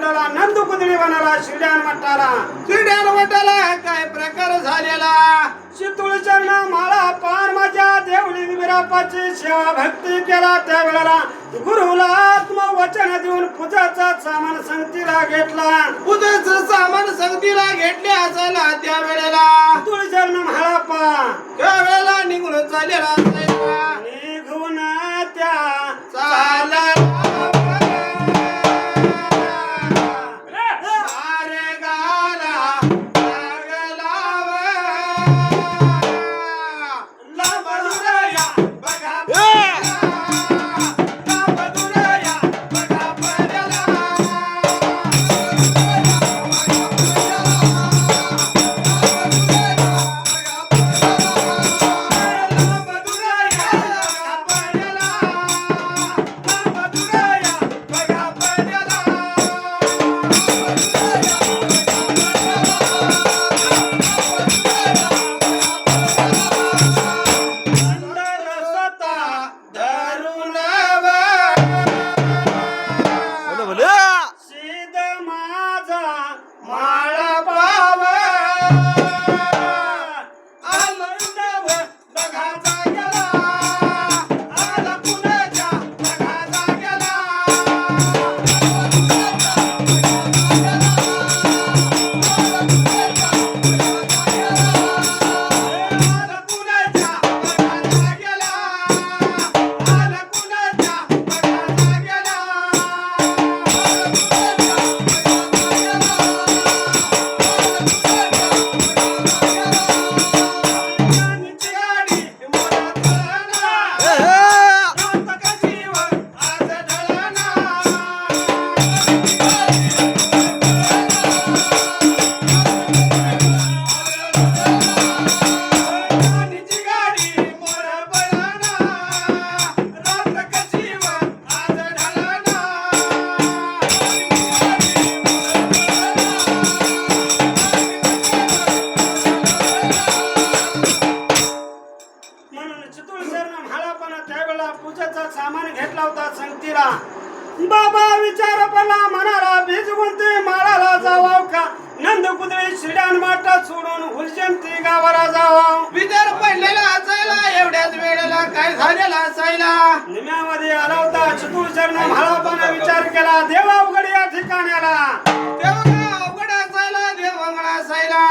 मंडळा नंद कुदळी वनाला शिड्यान मठाला काय प्रकार झालेला शितुळ चरण माळा पान माझ्या देवळी विरापाची सेवा भक्ती केला त्यावेळेला गुरुला आत्मवचन देऊन पूजाचा सामान संगतीला घेतला पूजेचं सामान संगतीला घेतले असायला त्या वेळेला शितुळ चरण माळा पा त्या वेळेला निघून चाललेला असायला निघून त्या चालला बाबा विचार पडला मनाला बीज गुंती माळाला जावाव का नंद कुदळी शिड्यान माटा सोडून हुलजंती गावाला जावाव विचार पडलेला असायला एवढ्याच वेळेला काय झालेला असायला निम्यामध्ये आला होता चतुर चरण म्हाळापणा विचार केला देवा उघड या ठिकाण्याला तेव्हा अवघड असायला देवंगड असायला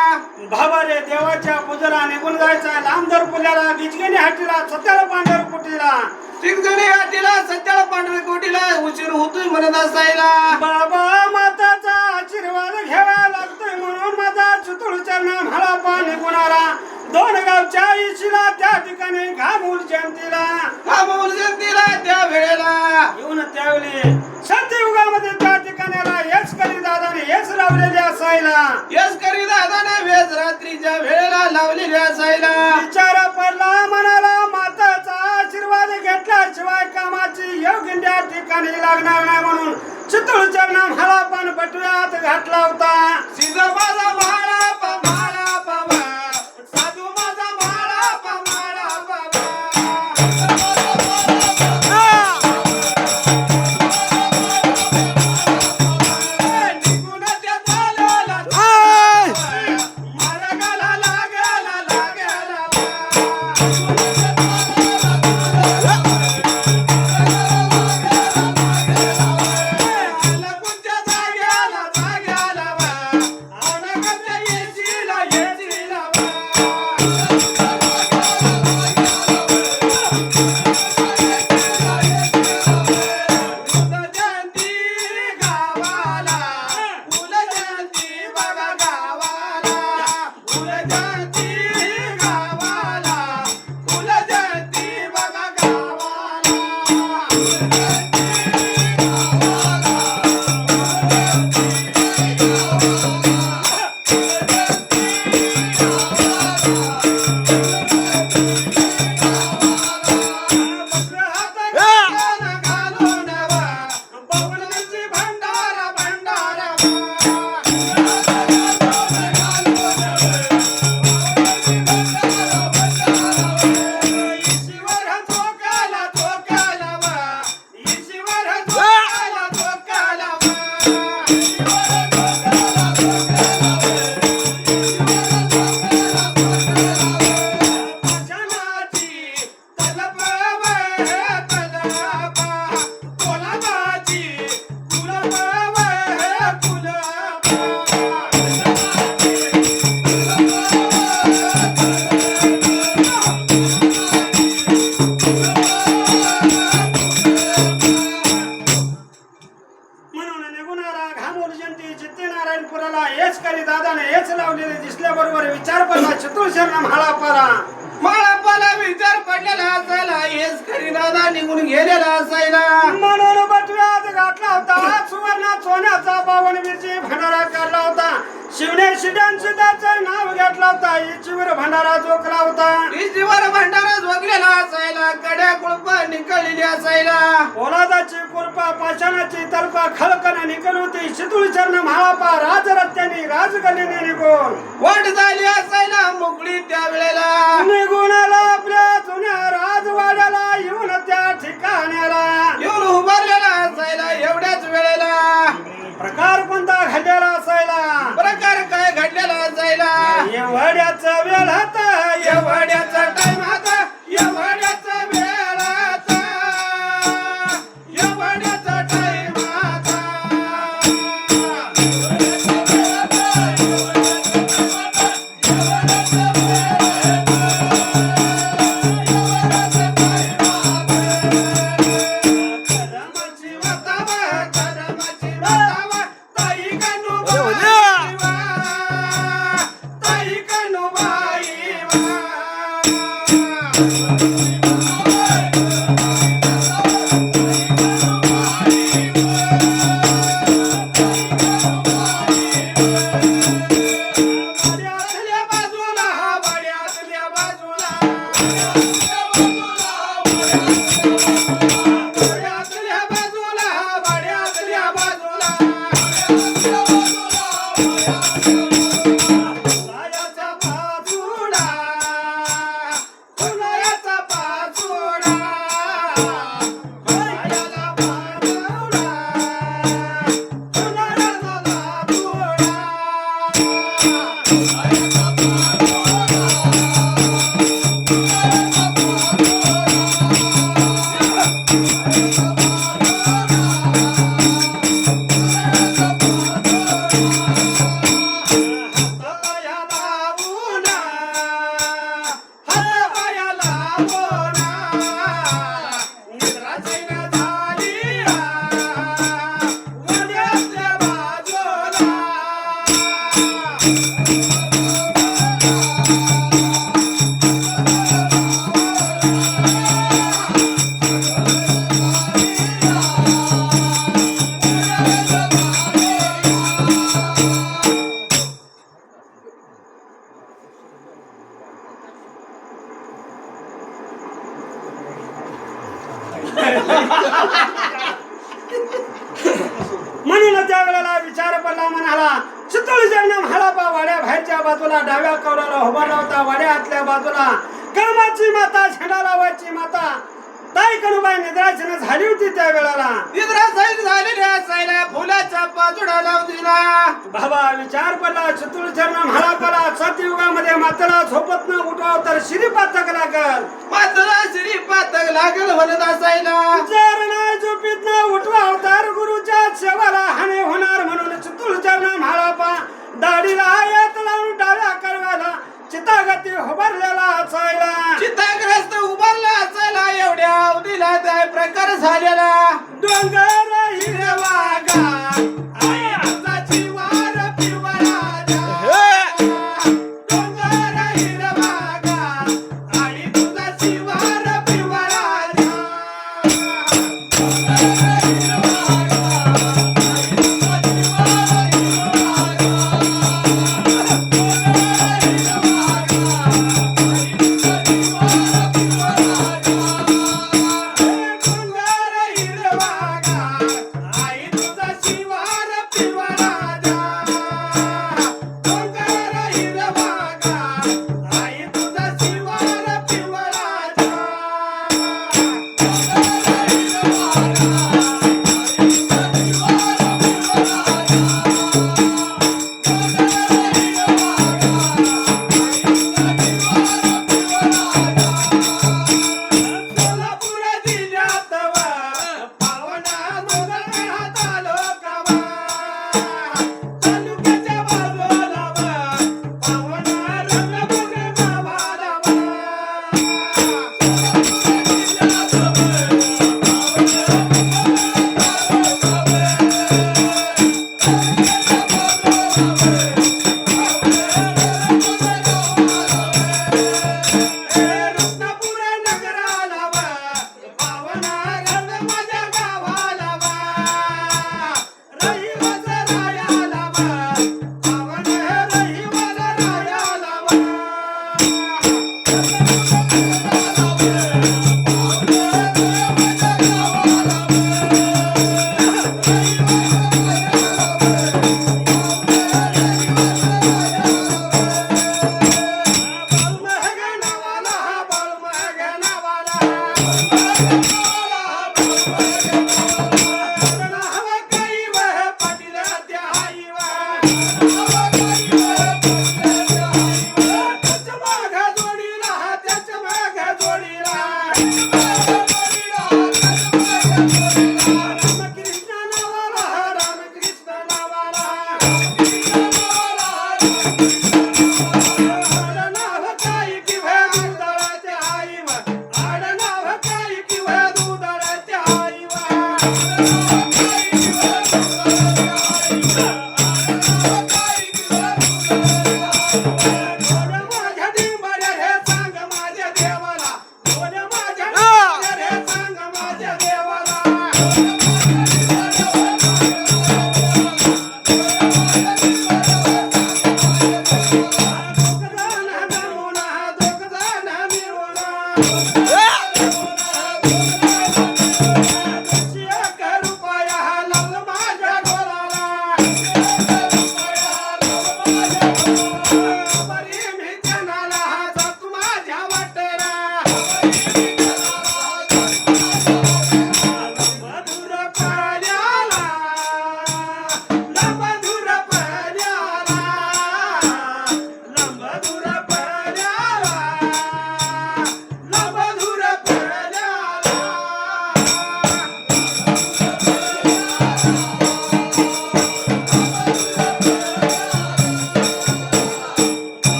बाबा रे देवाच्या पूजेला निघून जायचा लांबदर पुल्याला बिजगेने हाटीला सत्याला पांढर कुटीला तिकडे हाटीला सत्याला पांढर कोटीला उशीर होतोय म्हणत असायला बाबा माताचा आशीर्वाद घ्यावा लागतोय म्हणून माझा चतुर चरण म्हाळापा निघून आला दोन गावच्या इशीला त्या ठिकाणी घामूल जयंतीला त्या वेळेला येऊन त्यावेळी सत्ययुगामध्ये त्या ठिकाणाला यश करी दादाने यश लावलेले असायला यश करी दादाने वेज रात्रीच्या वेळेला लावलेले असायला विचार पडला मनाला माताचा आशीर्वाद घेतल्याशिवाय कामाची योग्य त्या ठिकाणी लागणार नाही म्हणून चितूळ चरण म्हाळापण बटव्यात घातला होता सीधा माझा म्हाळा पमाळा बाबा साधू माझा म्हाळा पमाळा बाबा पाषाणाची तलप तलप कोलाबाची कुलप कुलप म्हणून निघुणारा घामोर जयंती चित्तेनारायणपुराला हेच करी दादाने हेच लावलेले दिसल्याबरोबर विचार पडला चतुर्शरण म्हाळापाला माळापाला विचार पडलेला असायला हेच खरी दादा निघून गेलेला असायला म्हणून बटव्यात घातला होता सुवर्ण सोन्याचा 52 मिरची भंडारा काढला होता शिवने शिडांचं नाव घेतला होता इचीवर भंडारा जोखला होता इशीवर भंडारा झोगलेला असायला कड्या कुळपा निकळलेली असायला पोलादाची कुरपा पाषाणाची तलपा खळकन निकल होती शितुळचरण म्हाळापा राजरत्याने राजगलीने निघून वाट झाली असायला मोकळी त्या वेळेला निघून आला आपल्या जुन्या राजवाड्याला येऊन त्या ठिकाण्याला येऊन उभारलेला असायला एवढ्याच वेळेला प्रकार कोणता घडलेला असायला प्रकार काय घडलेला असायला एवढ्याचा वेळ होता एवढ्याचा टाइम आता एवढ्याचा वेळ आता एवढ्याचा टाइम आता धर्माची वातावा धर्माची वातावा ताई कनुबाई ताई कनुबाई वाड्यातल्या बाजूला वाड्यातल्या बाजूला वाड्यातल्या बाजूला वाड्यातल्या बाजूला फुलायाचा पाचोडा फुलायाचा पाचोडा फुलायाला पाचोडा फुलायाला लाचोडा हातापाया लावूना हातापाया लावूना निद्रा जैन झाली वाड्यातल्या बाजूला म्हणून त्या वेळेला विचार पडला म्हणाला चितुळजर्ण म्हाळापा वाड्या बाहेरच्या बाजूला डाव्या कौलाला उभारला होता वाड्या आतल्या बाजूला कर्माची माता झेंडा लावायची माता ताई कनुबाई निद्राचन झाली होती त्या वेळेला निद्रा सैल झालेली असायला फुलाचा पाचोडा लावून दिला बाबा विचार पडला चतुर्चरण म्हाळापाला सतयुगामध्ये मातेला झोपत न उठवाव तर श्रीपातक लागल मात्र श्री पातक लागल म्हणत असायला जर नाही झोपीत न उठवाव तर गुरुच्या सेवाला हानी होणार म्हणून चतुर्चरण म्हाळापा दाढीला येत लावून डाव्या करवाला चितागती उभारलेला असायला चित्ताग्रस्त उभारला असायला एवढ्या अवधीला त्या प्रकार झालेला डोंगर हिरवागा आई हाताची वार पिवळा डोंगर हिरवागा आणि दुधाची वार पिवळा डोंगर हिरवागा आई त्याच्या माग जोडीला त्याच्या माग जोडीला रामकृष्ण नावाला रामकृष्ण नावाला आडनाव काय किंवा दुधाळाच्या आईवर आडनाव काय किंवा दुधाळाच्या आईवर कोण माझ्या डिंबाऱ्या रे सांग माझ्या देवाला कोण माझ्या डिंबाऱ्या रे सांग माझ्या देवाला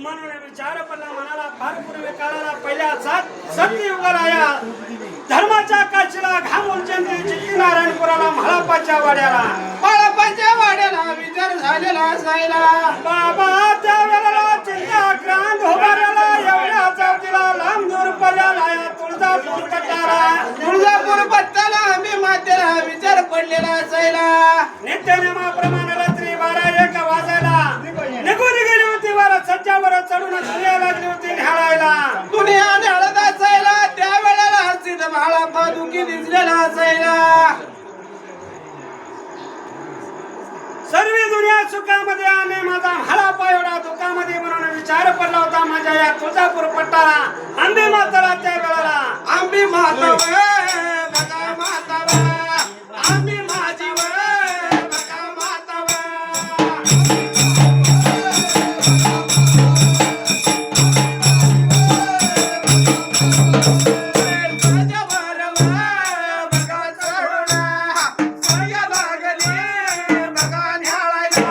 म्हणून विचार पडला मनाला फार पूर्वी काळाला पहिल्या सत्ययुगाला या धर्माच्या काशीला घामून चंद्री चित्ती नारायणपुराला म्हाळापाच्या वाड्याला बाळापाच्या वाड्याला विचार झालेला असायला बाबा त्या वेळेला चिंता क्रांत उभारला एवढ्या चौकीला लांब दूर पर्याला या तुळजापूर कटाला तुळजापूर पत्ताला आम्ही मातेला विचार पडलेला असायला नित्यनेमाप्रमाणे रात्री 12-1 वाजायला निघून गेली होती वारा सज्जावर चढून सूर्या लागली होती ढाळायला दुनिया हळद असायला त्या वेळेला हसीत म्हाळा पादुकी दिसलेला असायला सर्व दुनिया सुखामध्ये आणि माझा म्हाळा पायोडा दुःखामध्ये म्हणून विचार पडला होता माझ्या या तुळजापूर पट्टाला आंबे माताला त्या वेळेला आम्ही माताव बघा माताव आम्ही माझी बघा माताव माझ्या बरवा बघा चढणा सया लागली बघा न्याळायला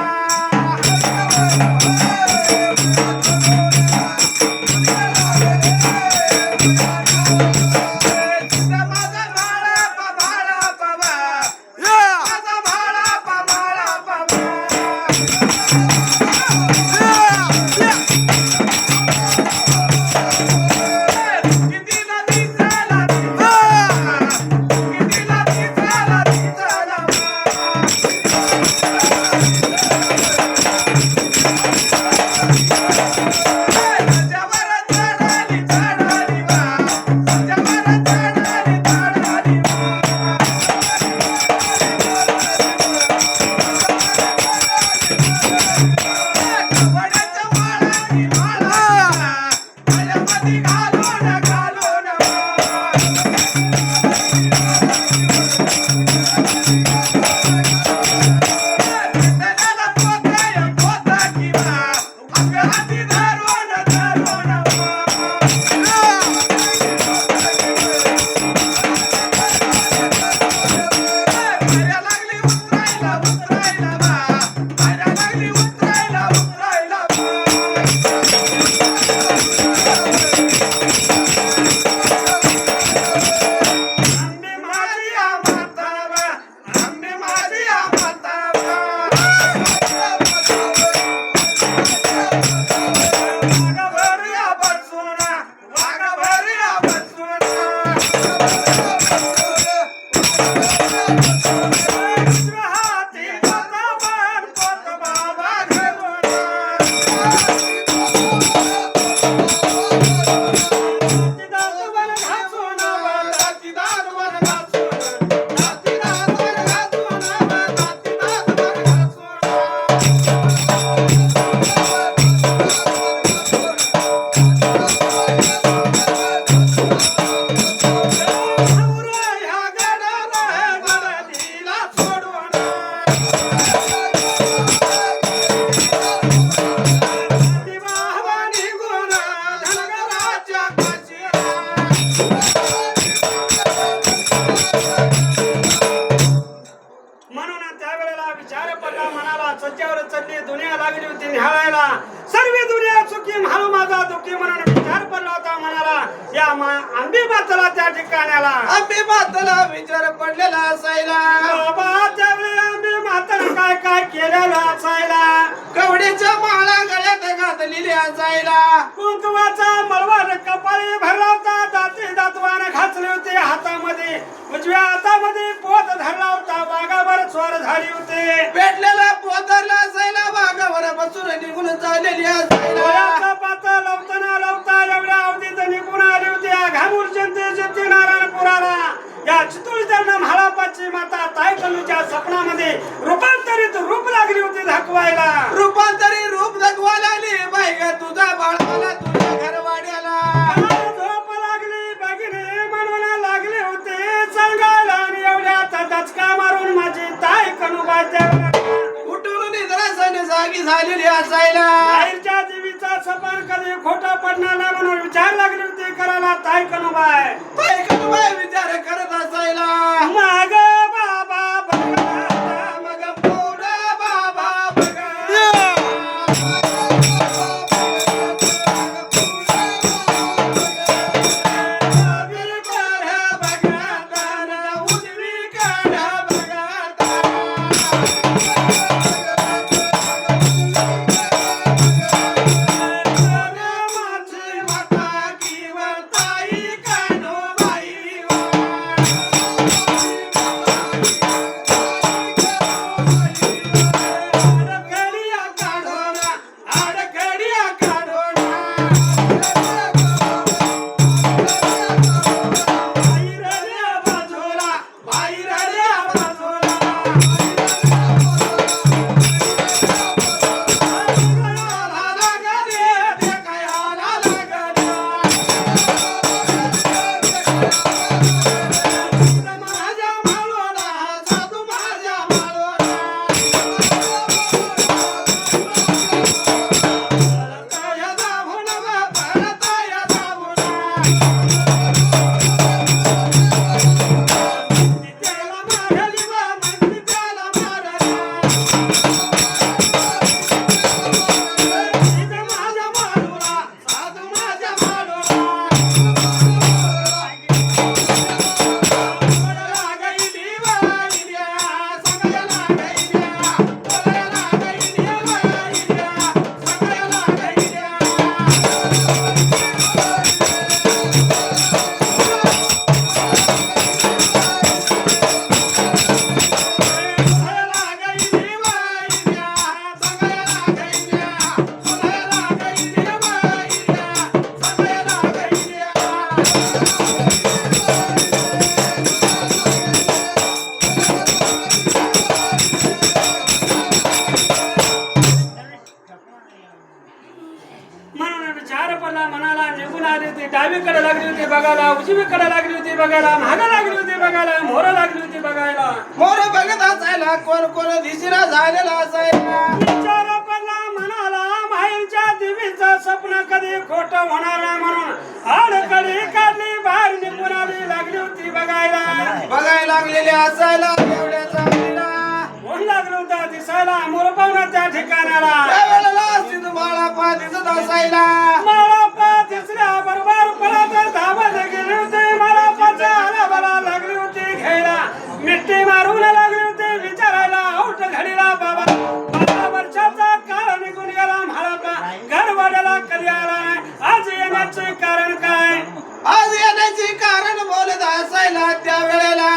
माझा भाळा बाबा माझा भाळा बाबा किती नदी चाला किती नदी चाला जबर चढाली चढाली बा जबर चढाली चढाली कपड्याच्या माळानी माळा माझ्यामध्ये घालून घालून त्याला पोता किंवा आपल्या हाती धरून धरून माया लागली उतरायला उतरायला बा माया लागली उतरायला उतरायला आंबे माझी मातावा आंबे माझी मातावा वागा भरूया बसून वागा भरूया बसून हाती पोतावर पोत बाबा घेऊन दातीदार घासून दातीदार घासून दातीदार घासून दातीदार घासून म्हणून त्यावेळेला विचार पडला मनाला सज्जावर चढली दुनिया लागली होती निहाळायला सर्व दुनिया चुकी म्हालू माझा दुखी म्हणून विचार पडला होता मनाला या आंबी मातला त्या ठिकाण्याला आंबे माताला विचार पडलेला असायला बाबा त्यावेळी आंबी माताला काय काय केलेलं असायला कवडीच्या माळा गळ्यात घातलेली असायला कुंकवाचा मळवान कपाळी भरला होता दाती दातवान घातले होते हातामध्ये उजव्या हातामध्ये पोत धरला होता वाघावर स्वार झाली होते पेटलेला पोतरला असायला वाघावर बसून निघून चाललेली असायला डोळ्याचा पाता लावताना लावता एवढ्या अवधीत निघून आली होती आघामूर जनते नारायणपुराला या चितुळीच्या म्हाळापाची माता ताई कलूच्या सपनामध्ये रूपांतरित रूप लागली होती दाखवायला रूपांतरी रूप दाखवा लागली बाई ग तुझा बाळाला तुझ्या घरवाड्याला झोप लागली बघिने म्हणून लागले होते सांगायला आणि एवढ्यात दचका मारून माझी ताई कनुबाई उठून निद्रासन जागी झालेली असायला आईच्या देवीचा सपान कधी खोटा पडणार नाही म्हणून विचार लागली होती करायला ताई कनुबाई ताई कनुबाई विचार करत असायला माग बाबा बघा मग पोरं बाबा बघा डावीकडे लागली होती बघायला उजवीकडे लागली होती बघायला मागे लागली होती बघायला मोर लागली होती बघायला मोर बघत असायला कोण कोण दिसेना झालेला असायला विचार पडला मनाला माईच्या देवीचं स्वप्न कधी खोट होणार नाही म्हणून आडकडी काढली बाहेर निघून आली लागली होती बघायला लागलेले असायला एवढ्याचा कोण लागलं होतं दिसायला मोर पाहुणा त्या ठिकाणाला त्यावेळेला सिंध माळापा दिसत असायला माळापा दिसल्या बरोबर पळत धावत गेले होते माळापाच्या आलाबाला लागली होती घ्यायला मिठी मारून लागली होती विचारायला औट घडीला बाबा 12 वर्षाचा काळ निघून गेला माळापा घरवाड्याला कधी आला नाही आज येण्याचे कारण काय आज येण्याचे कारण बोलत असायला त्या वेळेला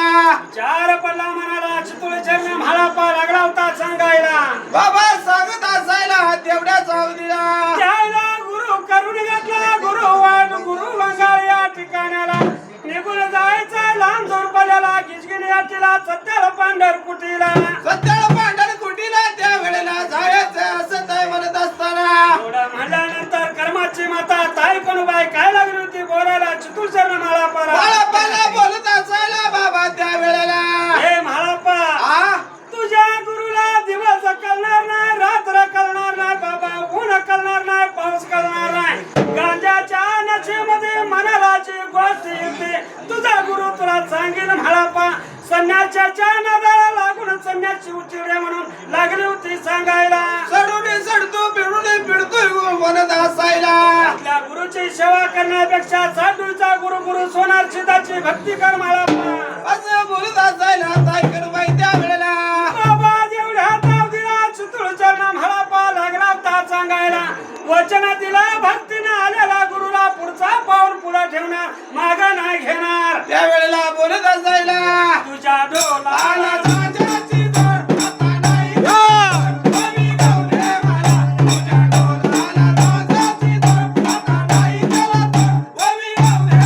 चार पडला म्हणाला चितुळीच्या म्हाळापा लागला होता सांगायला बाबा सांगत असायला तेवढ्या सावधीला त्याला गुरु करून घेतला गुरु वाट गुरु बंगाळ या ठिकाणाला निघून जायचं लांब दूर पडल्याला गिजगिरी आटीला सत्याला पांढर कुटीला सत्याला पांढर कुटीला त्या वेळेला जायचं असं काय म्हणत असताना थोडं म्हणल्यानंतर कर्माची माता ताई कनुबाई काय लागली होती बोलायला चितूरच्या म्हाळापाला माळापाला बोलत असायला बाबा त्या वेळेला हे म्हाळापा आ तुझ्या गुरुला दिवस कळणार नाही रात्र कळणार नाही बाबा ऊन कळणार नाही पाऊस कळणार नाही गांजाच्या नशेमध्ये मनालाची गोष्ट होते तुझा गुरु तुला सांगेल म्हाळापा संन्याच्या नादाला लागून संन्याची उचिडे म्हणून लागली होती सांगायला सडून सडतो पिडून पिडतोय वनत असायला आपल्या गुरुची सेवा करण्यापेक्षा साधूचा गुरु गुरु सोनार सीताची भक्ती कर म्हाळापा असं बोलत असायला काय कर बाई त्या वेळेला बाबा एवढ्या ताव दिला चितूळ चरण म्हाळापा लागला होता सांगायला वचन दिला भक्तीने आलेला गुरुला पुढचा पाऊल पुढे ठेवणार माग नाही घेणार त्या वेळेला बोलत असायला तुझ्या डोलाला राजाची जोड आता नाही कमी गाव दे मला तुझ्या डोलाला राजाची जोड आता नाही त्याला तोड कमी गाव दे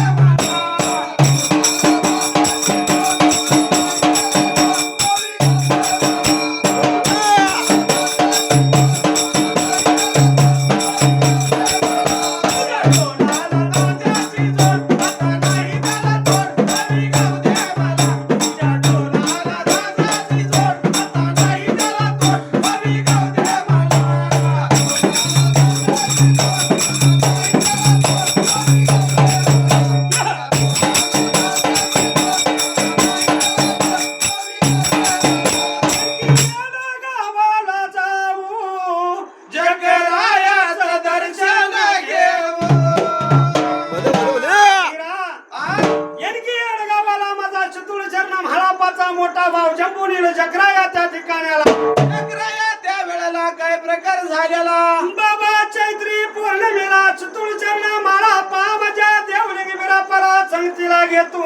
गावाला जाऊ जगरायाचं दर्शन घेऊ एनकी गावाला माझा चतुर चरण म्हाळापाचा मोठा भाऊ जंबुनील जकराया त्या ठिकाणाला जगराया त्या वेळेला काय प्रकार झालेला बाबा चैत्री पौर्णिमेला चतुर चरण म्हाळापा माझ्या देवलिंग बिरापरा संगतीला घेतो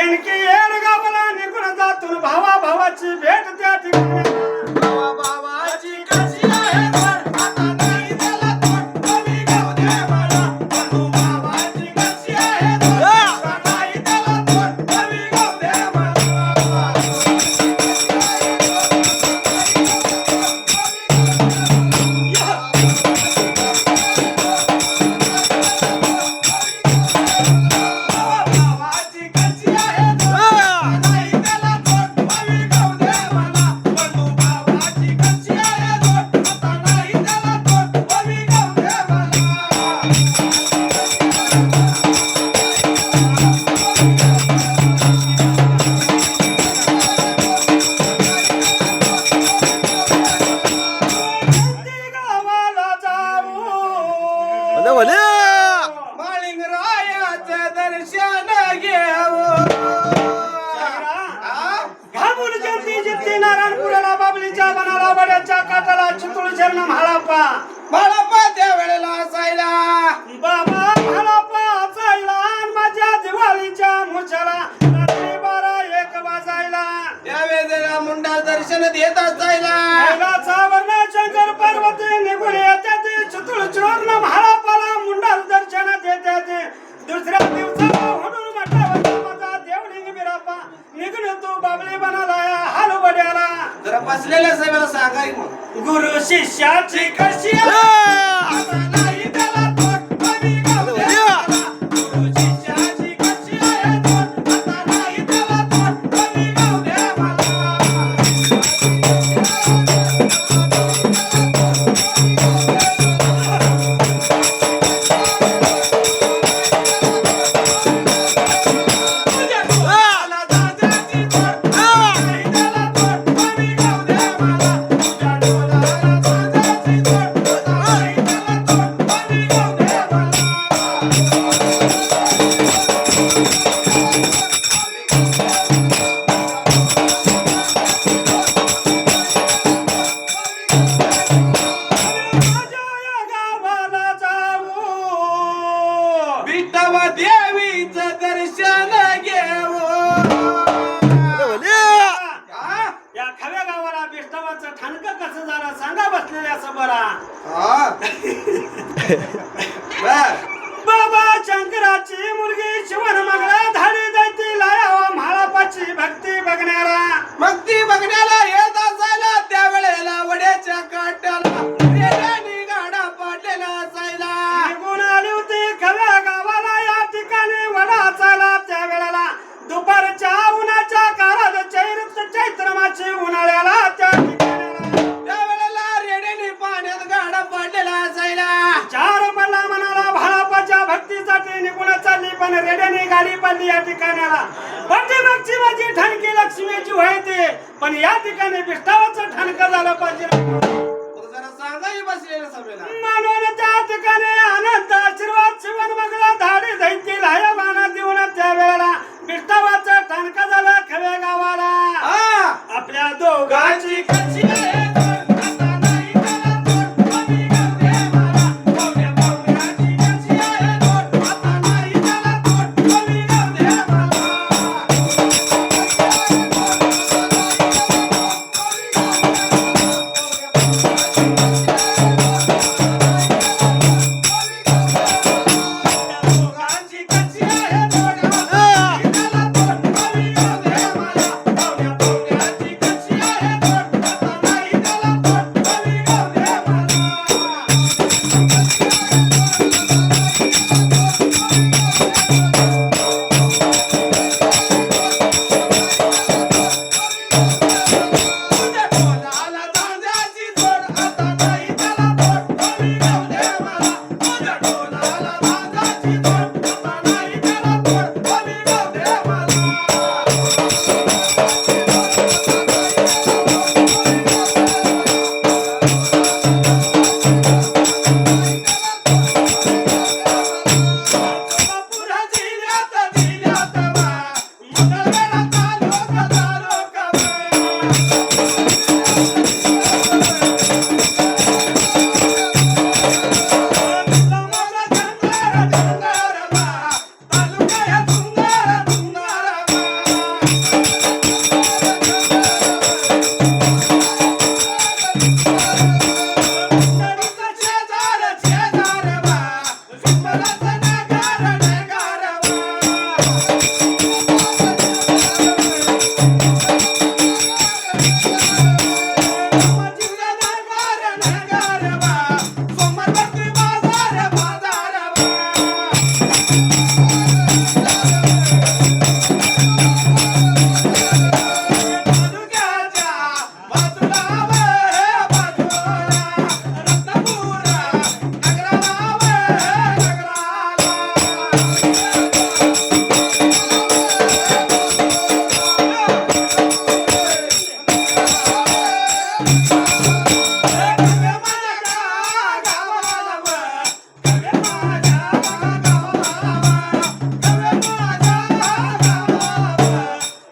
एनकी गावाला निघून जातून भावा भावाची भेट त्या ठिकाणाला बाबाची कशी आहे जोड आता नाही त्याला तोड कमी गाव दे मला बंधू बाबाची कशी आहे जोड आता नाही त्याला तोड कमी गाव दे बाबाची कशी आहे जोड आता नाही त्याला तोड कमी गाव दे मला बंधू बाबाची कशी आहे जोड आता नाही त्याला तोड कमी गाव दे मला गावाला जाऊ माळिंगरायाचं दर्शन घेऊ घाबून जयंती जित्ती नारायणपुराला बाबलीच्या बनाला वड्याच्या काटाला चितूळ चरण म्हाळापा बाळापा त्या वेळेला असायला बाबा म्हाळापा असायला आणि माझ्या दिवाळीच्या मुछाला रात्री 12-1 वाजायला त्या वेळेला मुंडा दर्शन देत असायला कैलासा वर्ण शंकर पार्वती निघून येतात चितूळ चरण म्हाळापाला मुंडा दर्शन देतात दुसऱ्या दिवसाला म्हणून म्हटलं माझा देवलिंग बिरापा निघून तू बाबली बनाला हलवड्याला जरा बसलेल्या साहेबाला सांगा की मग गुरु शिष्याची कशी आता नाही त्याला तोड कमी गाव दे मला. गुरु शिष्याची कशी आहे तोड आता नाही त्याला तोड कमी गाव दे मला. तुझ्या डोळ्याला दादाची जोड नाही त्याला तोड कमी गाव दे मला. तुझ्या डोळ्याला दादाची जोड नाही त्याला तोड कमी गाव दे मला. माझ्या गावाला जाऊ विठ्ठवा देवीचं दर्शन घेऊ हा? या खव्या गावाला बिष्टावाचं ठाणकं कसं झालं सांगा बसलेले असं बरा हा. बर. बाबा शंकराची मुलगी शिवन मंगळा धाडी दैती लायावा म्हाळापाची भक्ती बघणारा मग ती बघण्याला येत असायला त्या वेळेला वड्याच्या काट्याला रेड्यानी गाडा पाडलेला असायला निघून आली होती खव्या गावाला या ठिकाणी वडा चाला त्या वेळेला दुपारच्या उन्हाच्या काळात चैत्र माची उन्हाळ्याला त्या ठिकाणी त्या वेळेला रेड्यानी पाण्यात गाडा पाडलेला असायला चार ठिकाणाला पाठीमागची माझी ठणकी लक्ष्मीची व्हायते पण या ठिकाणी बिष्टावाचं ठणका झालं पाहिजे जरा सांगाही बसलेल्या सभेला म्हणून त्या ठिकाणी आनंद आशीर्वाद शिवण मगला धाडी धैतील हाया बाणा देऊन त्या वेळेला बिष्टावाचं ठणका झालं खव्या गावाला आपल्या दोघांची कच्ची आहे दोट, आता नाही त्याला तोड. कमी गवदे मला, गवद्या पावण्याची कच्ची आहे दोट, आता नाही त्याला तोड. कमी गवदे दोघांची कच्ची आहे दोट, आता नाही त्याला तोड. कमी गवदे मला, गवद्या पावण्याची कच्ची आहे दोट, आता नाही त्याला तोड. कमी गवदे तुझ्या ढोलाला धांद्याची जोड, आता नाही त्याला तोड. कमी गवदे मला, तुझ्या ढोलाला धांद्याची जोड, आता नाही त्याला तोड. कमी गवदे मला पुरा जिल्ह्यात जिल्ह्यात वा, मंगळवेढा तालुका तालुका वा. लवंगाला जंगार जंगार वा, तालुका सुंदर सुंदर वा. नदीचा शेजार शेजार वा, विठ्ठलाचा नगर नगर वा. माझीला नगर नगर वा, सोमवारची बाजार बाजार वा. तालुक्याच्या बाजूला वे बाजूला, रत्नापूर नगराला वे नगराला. कवे माझ्या गावाला व, कवे माझ्या गावाला व, कवे माझ्या गावाला व,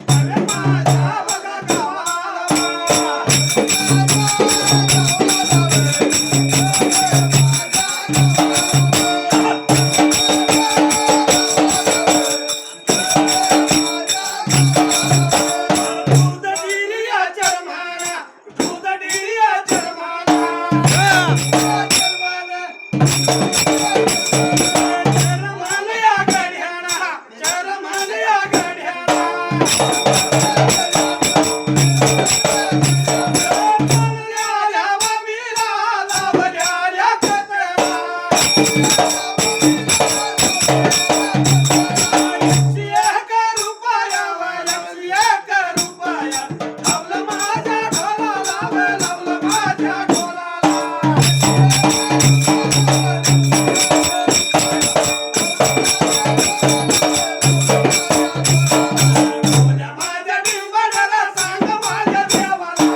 कवे माझ्या गावाला व. दूध डिरिया चरमाना, दूध डिरिया चरमाना. चरमान या गड्याला, चरमान या गड्याला. लावल्या वामीला, लावल्या कतरा. एक रुपया व एक रुपया, लावलं माझ्या ढोलाला व लावलं माझ्या ढोलाला. तुझ्या माझ्या डिंबाडाला सांग माझ्या देवाला,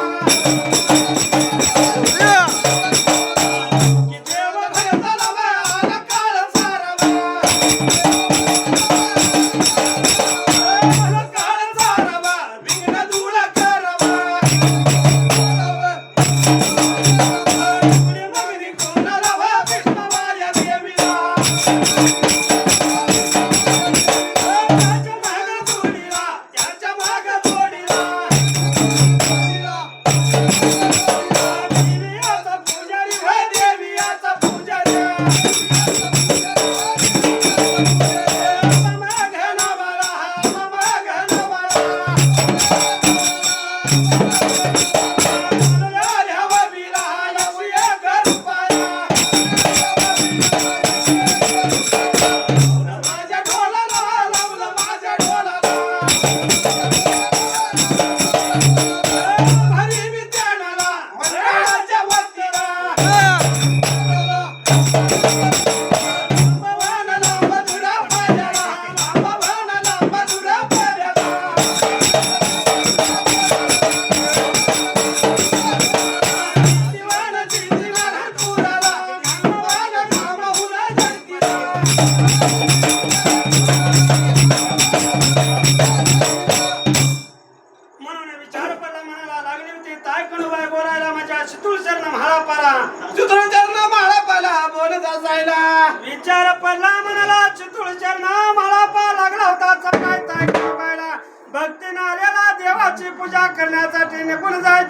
की देव भरताला व आला काळ सारवा. मला काळ सारवा, विघ्न दूर करवा. पुढे मागणी कोणाला व विष्णू माझ्या देवीला. माझ्या मागं तू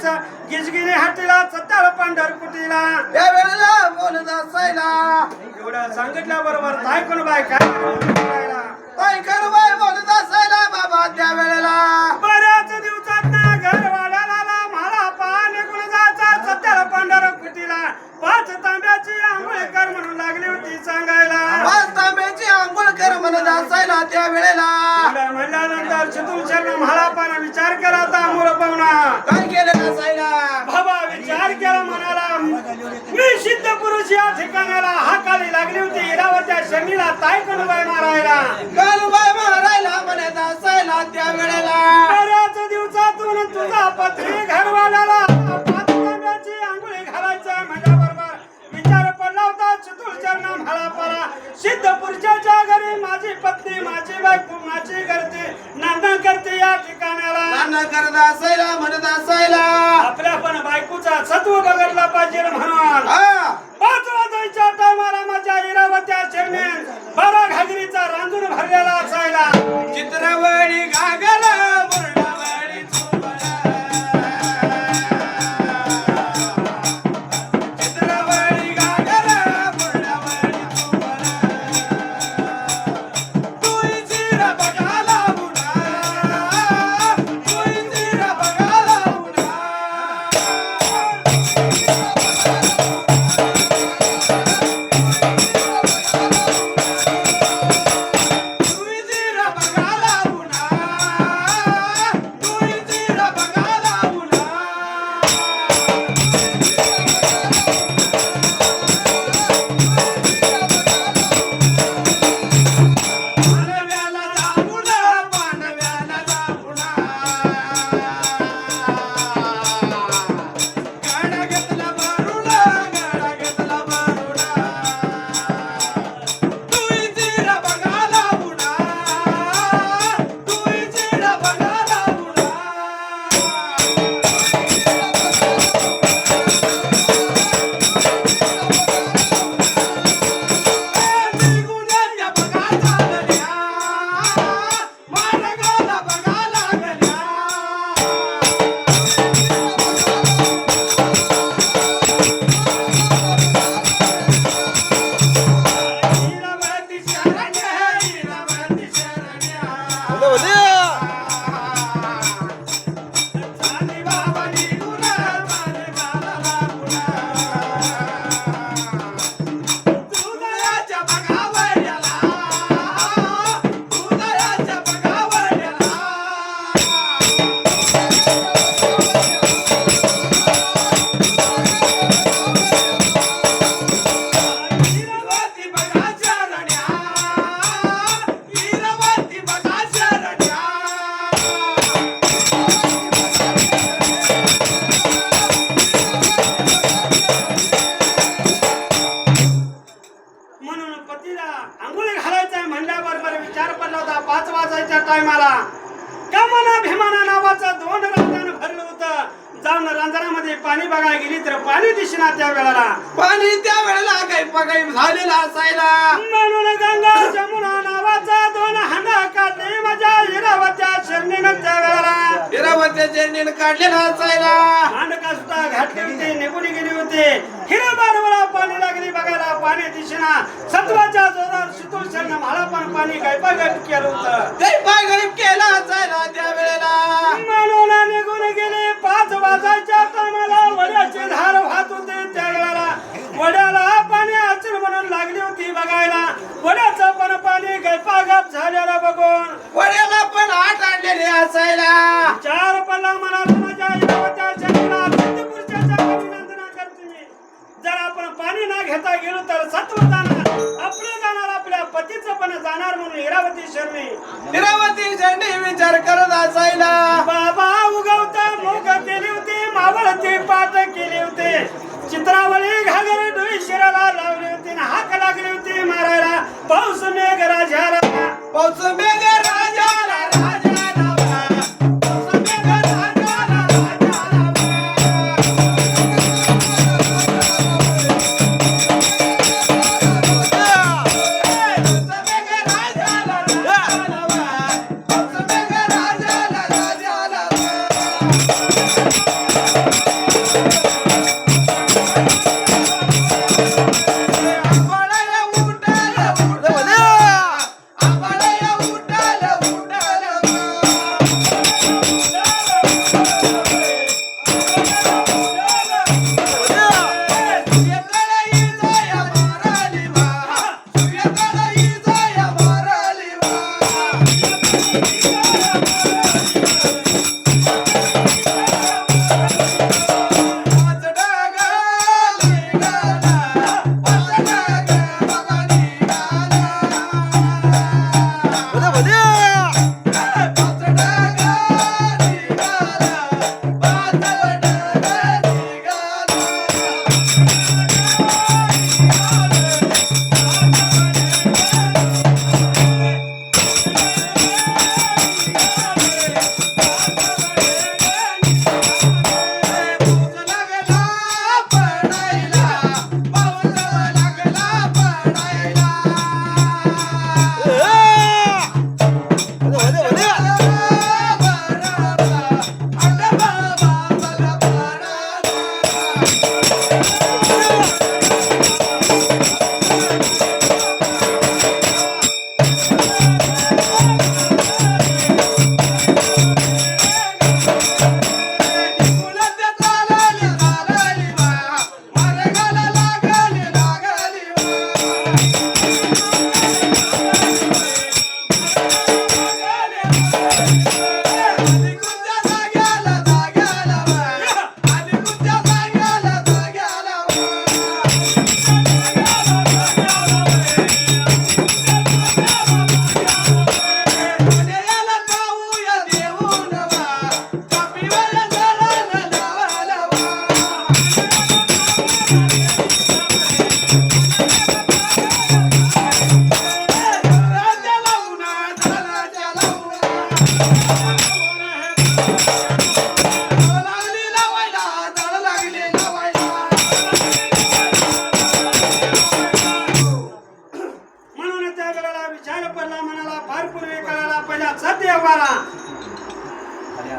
जायचं गिजगिरी हाटीला सत्याळ पंढरपुटीला त्या वेळेला बोलत असायला एवढं सांगितल्याबरोबर तायकून बाय काय करायला? ताई करूबाई बोलत असायला बाबा त्या वेळेला बऱ्याच दिवसात ना घर वाड्याला मला पाणी निघून जायचा सत्याळ पंढरपुटीला 5 तांब्याची आंघोळ कर म्हणून लागली होती सांगायला 5 तांब्याची आंघोळ कर म्हणत असायला त्या वेळेला एवढं म्हणल्यानंतर चितूर शरण म्हाळापाना विचार केला होता मूळ पाहुणा काय केलं असायला बाबा विचार केला म्हणाला मी सिद्ध पुरुष या ठिकाणाला हाकाली लागली होती इरावत्या शनीला तायकून बाय मारायला करूबाई मारायला म्हणत असायला त्या वेळेला बऱ्याच दिवसातून तुझा पत्री घरवाल्याला 5 तांब्याची आंघोळी घालायचं माझ्याबरोबर विचार पडला होता चितूर शरण म्हाळापाला सिद्ध पुरुषाच्या घरी माझी पत्नी माझी बायको माझी घरती नांदण करते या ठिकाणाला नाना करत असायला म्हणत असायला आपल्या पण बायकोचा सत्व बघडला पाहिजे म्हणून हा 5 वाजायच्या टायमाला माझ्या इरावत्या चरणी 12 घागरीचा रांजून भरलेला असायला चित्रवडी घागर बुरडावडी चोपडा चित्रवडी घागर बुरडावडी चोपडा तुई चिर बघाला उडा तुई चिर बघाला उडा तुई चिर बघाला उडा तुई चिर बघाला उडा पानव्याला जाऊन पानव्याला जाऊन गाडा घेतला भरून गाडा घेतला भरून तुई चिर बघाला उडा तुई चिर बघाला उडा गुन्ह्याच्या बघा लागल्या मार्गाला बघा लागल्या इरावती शरण्या इरावती शरण्या चांदी बाबा निघून मार्गाला लागून उदयाच्या बघावड्याला उदयाच्या बघावड्याला इरावती बघा शरण्या इरावती बघा शरण्या म्हणून पतीला आंघोळी घालायचं म्हणल्याबरोबर विचार पडला होता 5 वाजायच्या टायमाला कामना भीमाना नावाचं 2 रांजण भरलं होतं जाऊन रांजणामध्ये पाणी बघायला गेली तर पाणी दिसना त्या वेळेला पाणी त्या वेळेला काही पगाई झालेला असायला म्हणून गंगा जमुना नावाचा 2 हांडा काढले माझ्या इरावत्या शरणीनं त्या वेळेला इरावत्या चरणीनं काढलेला असायला हांडका सुद्धा घातली होती निघून गेली होती हिरबारवला पाणी लागली बघायला पाणी दिसना सत्वाच्या जोरावर शितूर शरण म्हाळा पण पाणी गैपागैप केलं होतं काही पागाई केला असायला त्या वेळेला म्हणून निघून गेले 5 वाजायच्या टायमाला वड्याची धार वाहत होते त्या वेळेला वड्याला पाणी अचून म्हणून लागली होती बघायला वड्याचं पण पाणी गैपागप झालेलं बघून वड्याला पण आठ आणलेले असायला 4 पल्ला म्हणाला माझ्या इरावत्या शरणीला सिद्धपुरुषाच्या अभिनंदना करते मी जर आपण पाणी ना घेता गेलो तर सत्व जाणार आपलं जाणार आपल्या पतीचं पण जाणार म्हणून इरावती शरणी इरावती चरणी विचार करत असायला बाबा उगवता मोग केली होती मावळती पाठ केली होती चित्रावळी घागर डोई शिराला लावली होती आणि हाक लागली होती मारायला पाऊस मेघ राजाला पाऊस मेघ राजाला राजाला पाऊस मेघ राजाला राजाला पाऊस मेघ राजाला राजाला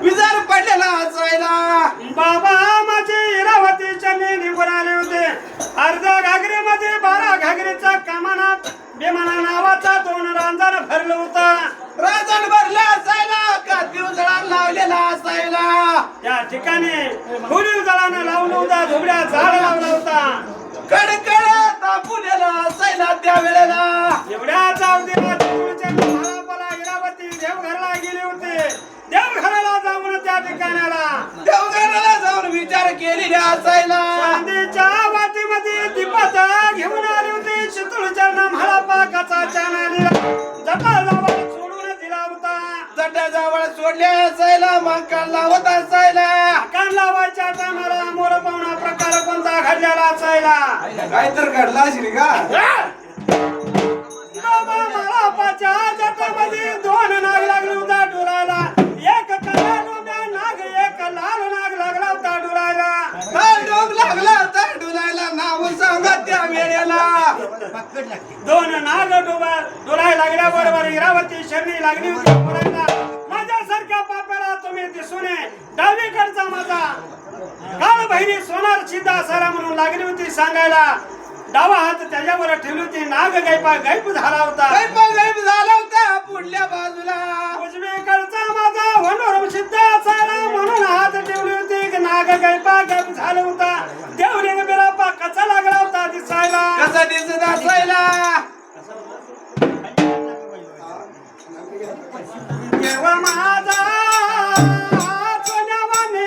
विजार पडलेला असायला बाबा माझे इरावतीच्या मी निघून आले होते. अर्ध्या घागरीमध्ये 12 घागरीचा कमाना बेमाना नावाचा 2 रांजण भरलं होतं. राजन भरला असायला का दिवजळा लावलेला असायला त्या ठिकाणी फुली जळानं लावलं होता. धुबड्या झाड लावला होता. कडकड तापुलेला असायला त्या वेळेला एवढ्या जाऊदेवा महारापाला इरावती देवघरला गेले होते. देवघराला जाऊन त्या ठिकाणाला देवघराला जाऊन विचार केलेला असायला चांदीच्या वाटीमध्ये दीपत घेऊन आली होती. चितूळच्या महारापा कचा चानालीला जटाजवळ सोडून दिला होता. जटाजवळ सोडल्या असायला मग कान लावत असायला कान लावायच्या टायमाला मोर पाहुणा प्रकार कोणता घडलेला असायला काय तर घडला असेल का बाबा महारापाच्या जटामध्ये 2 नाग लागले होता डोलायला. एक काळा डोंब्या नाग, एक लाल नाग लागला होता डोलायला. काय डोंग लागला होता डुलायला नाव सांगा त्या वेळेला 2 नाग डोलाय लागल्याबरोबर इरावती शरणी लागली होती बोलायला. माझ्यासारख्या पाप्याला तुम्ही दिसून डावीकडचा माझा काळ बहिणी सोनार सिद्ध असायला म्हणून लागली होती सांगायला. डावा हात त्याच्यावर ठेवली होती. नाग गायब झाला होता. गायब झाला होता पुढल्या बाजूला उजवीकडचा माझा वनोरम सिद्ध असायला म्हणून हात ठेवली होती. नाग गायब झाला होता. देवलिंग बिरापा कसा लागला होता दिसायला. कसा दिसत असायला देवा माझा सोन्यावाने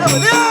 Hey!